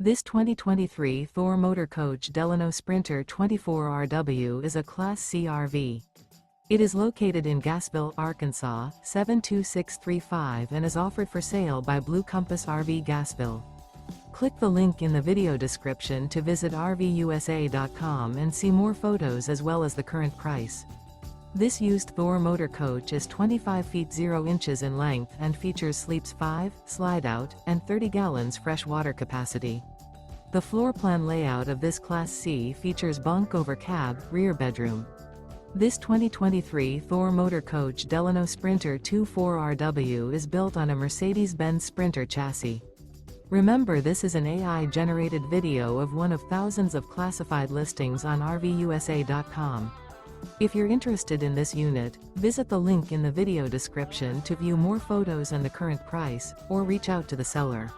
This 2023 Thor Motor Coach Delano Sprinter 24RW is a Class C RV. It is located in Gassville, Arkansas, 72635 and is offered for sale by Blue Compass RV Gassville. Click the link in the video description to visit RVUSA.com and see more photos as well as the current price. This used Thor motor coach is 25 feet 0 inches in length and features sleeps 5, Slideout, and 30 gallons fresh water capacity. The floor plan layout of this Class C features bunk over cab, rear bedroom. This 2023 Thor motor coach Delano Sprinter 24RW is built on a Mercedes-Benz Sprinter chassis. Remember, this is an AI-generated video of one of thousands of classified listings on RVUSA.com. If you're interested in this unit, visit the link in the video description to view more photos and the current price, or reach out to the seller.